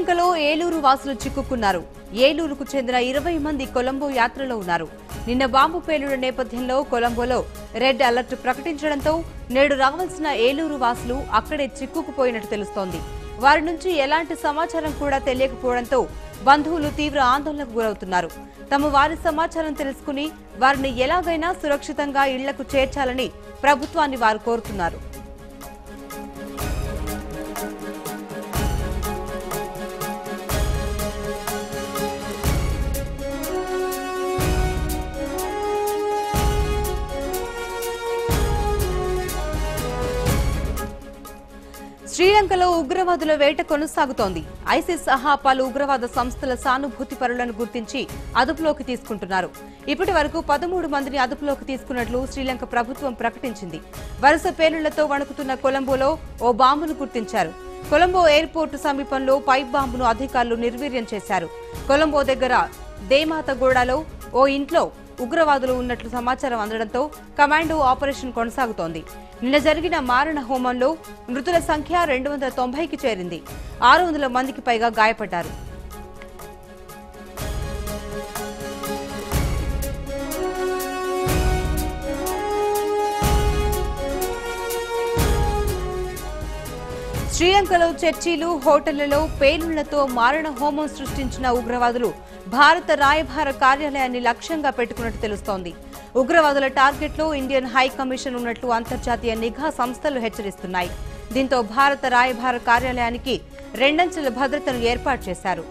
శ్రీలంకలో ఏలూరు వాసులు చిక్కుకున్నారు. ఏలూరుకు చెందిన 20 మంది కొలంబో యాత్రలో ఉన్నారు. నిన్న బాంబు పేలుళ్ల నేపథ్యంలో కొలంబోలో రెడ్ అలర్ట్ ప్రకటించడంతో నేడు రావాల్సిన ఏలూరు వాసులు అక్కడే చిక్కుకుపోయినట్టు తెలుస్తోంది. వారి నుంచి ఎలాంటి సమాచారం కూడా తెలియకపోవడంతో బంధువులు తీవ్ర ఆందోళనకు గురవుతున్నారు. తమ వారి సమాచారం తెలుసుకుని వారిని ఎలాగైనా సురక్షితంగా ఇళ్లకు చేర్చాలని ప్రభుత్వాన్ని వారు కోరుతున్నారు. శ్రీలంకలో ఉగ్రవాదుల వేట కొనసాగుతోంది. ఐసిస్ సహా పలు ఉగ్రవాద సంస్థల సానుభూతి పరులను గుర్తించి అదుపులోకి తీసుకుంటున్నారు. ఇప్పటి వరకు 13 మందిని అదుపులోకి తీసుకున్నట్లు శ్రీలంక ప్రభుత్వం ప్రకటించింది. వరుస పేలుళ్లతో వణుకుతున్న కొలంబోలో ఓ బాంబును గుర్తించారు. కొలంబో ఎయిర్పోర్టు సమీపంలో పైప్ బాంబును అధికారులు నిర్వీర్యం చేశారు. కొలంబో దగ్గర దేమాతగూడలో ఓ ఇంట్లో ఉగ్రవాదులు ఉన్నట్లు సమాచారం అందడంతో కమాండో ఆపరేషన్ కొనసాగుతోంది. నిన్న జరిగిన మారణ హోమంలో మృతుల సంఖ్య 290కి చేరింది. 600 మందికి పైగా గాయపడ్డారు. శ్రీలంకలో చర్చీలు, హోటళ్లలో పేలుళ్లతో మారణ హోమం సృష్టించిన ఉగ్రవాదులు భారత రాయబార కార్యాలయాన్ని లక్ష్యంగా పెట్టుకున్నట్టు తెలుస్తోంది. ఉగ్రవాదుల టార్గెట్లో ఇండియన్ హై కమిషన్ ఉన్నట్లు అంతర్జాతీయ నిఘా సంస్థలు హెచ్చరిస్తున్నాయి. దీంతో భారత రాయబార కార్యాలయానికి 2 అంచెల భద్రతను ఏర్పాటు చేశారు.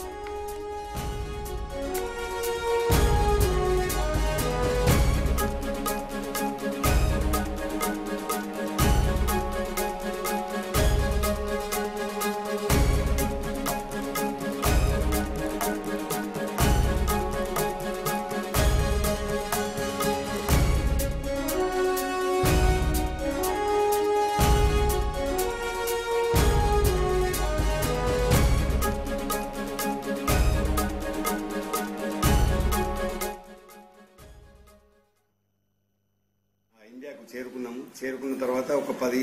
ఇండియాకు చేరుకున్న తర్వాత ఒక 10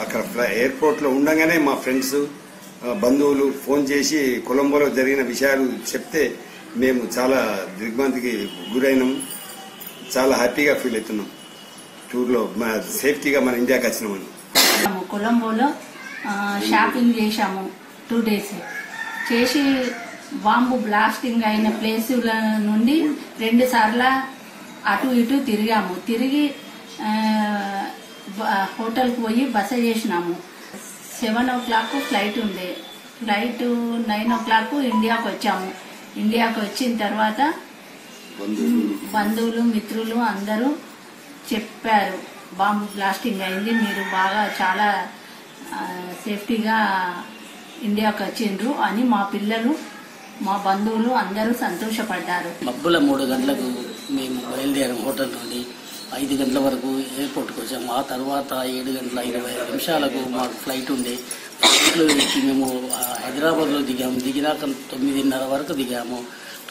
అక్కడ ఎయిర్పోర్ట్ లో ఉండగానే మా ఫ్రెండ్స్ బంధువులు ఫోన్ చేసి కొలంబోలో జరిగిన విషయాలు చెప్తే మేము చాలా దిగ్భ్రాంతికి గురైనాము. చాలా హ్యాపీగా ఫీల్ అవుతున్నాం. టూర్ లో సేఫ్టీగా మన ఇండియాకి వచ్చినామని. కొలంబోలో షాపింగ్ చేశాము 2 days. చేసి బాంబు బ్లాస్టింగ్ అయిన ప్లేసుల నుండి 2 సార్లు అటు ఇటు తిరిగాము. తిరిగి హోటల్కి పోయి బస చేసినాము. 7 o'clock ఫ్లైట్ ఉంది. ఫ్లైట్ 9 o'clock ఇండియాకు వచ్చాము. ఇండియాకు వచ్చిన తర్వాత బంధువులు, మిత్రులు అందరూ చెప్పారు బాంబు బ్లాస్టింగ్ అయింది, మీరు బాగా చాలా సేఫ్టీగా ఇండియాకు వచ్చిండ్రు అని మా పిల్లలు, మా బంధువులు అందరూ సంతోషపడ్డారు. మబ్బుల 3 గంటలకు మేము బయలుదేరాం. హోటల్ నుండి 5 గంటల వరకు ఎయిర్పోర్ట్కి వచ్చాము. ఆ తర్వాత 7:25 మాకు ఫ్లైట్ ఉండే. ఫ్లైట్లో ఎక్కి మేము హైదరాబాద్లో దిగాము. దిగినాక 9:30 వరకు దిగాము.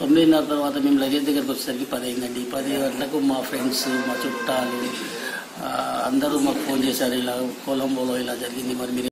9:30 తర్వాత మేము లగేజ్ దగ్గరకు వచ్చేసరికి 10 అయిందండి. 10 గంటలకు మా ఫ్రెండ్స్, మా చుట్టాలు అందరూ మాకు ఫోన్ చేశారు, ఇలా కొలంబోలో ఇలా జరిగింది, మరి మీరు